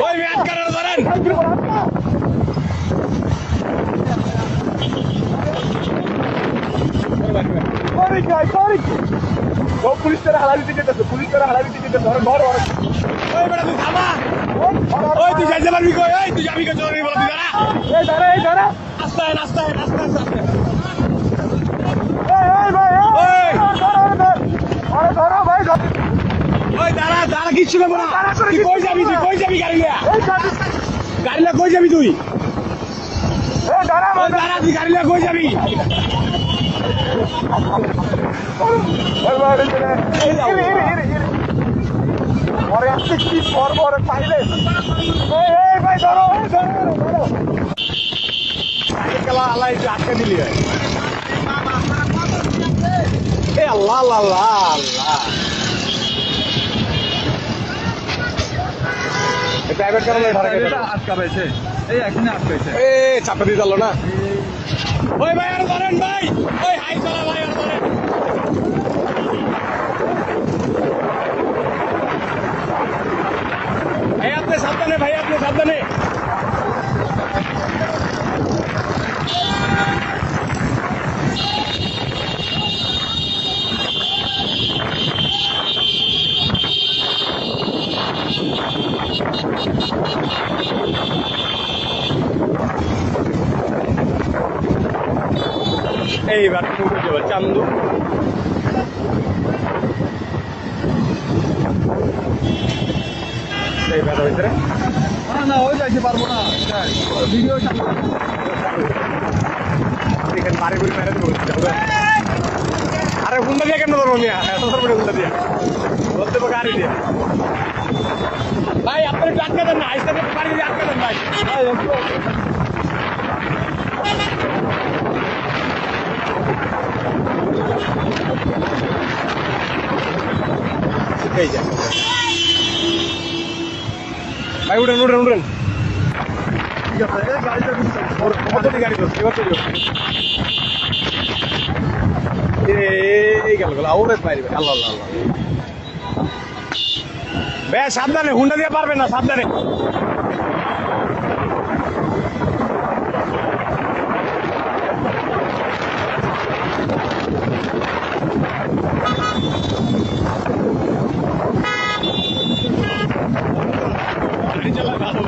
ওই আটকানো ধরেন। পুলিশ তারা হালা দিতে যেতেছে, পুলিশ তারা হালা দিতে যেতেছে। ধর ওই বেটা তুই থামা। ওই তুই যাইতে পারবি কই? ওই তুই যাবি কই? চলবি বল তুই দাঁড়া। এই দাঁড়া আস্তে আস্তে আস্তে আস্তে। এই ভাই ধরো ভাই। ওই দাঁড়া দাঁড়া, কিচ্ছু নেবো না। তুই কই যাবি? তুই কই যাবি? গাড়ি লিয়া কই যাবি তুই? দাঁড়া তুই গাড়ি লিয়া কই যাবি? আটকে দিলি আল্লাহ আল্লাহ আল্লাহ। প্রাইভেট কারণে আটকা পেয়েছে, এই এখানে আটকাইছে। চাপা দিয়ে চালো না। ওই ভাই আর ধরেন ভাই, ওই হাই চলা ভাই আর ধরেন। ভাই আপনি সাবধানে, ভাই আপনি সাবধানে। এইবার উঠে যাবে চান্দু। এইবার ভিতরে না ওই যাইতে পারবো না, ভিডিও এখানে বাড়ি ঘুরে মেরে দেবো। আরে হুন্ডা দিয়ে কেন ধরবো মিয়া? হুন্ডা দিয়ে ধরতে পারবো গাড়ি দিয়ে। ভাই আপনার একটু আটকে দেন না, আইসা বাড়ি দিয়ে আটকে দেন ভাই। ভাই উঠেন উঠেন উঠেন। গাড়ি এই গেল আল্লাহ আল্লাহ। বেশ সাবধানে, হুন্ডা দিয়ে পারবেন না, সাবধানে। ভালো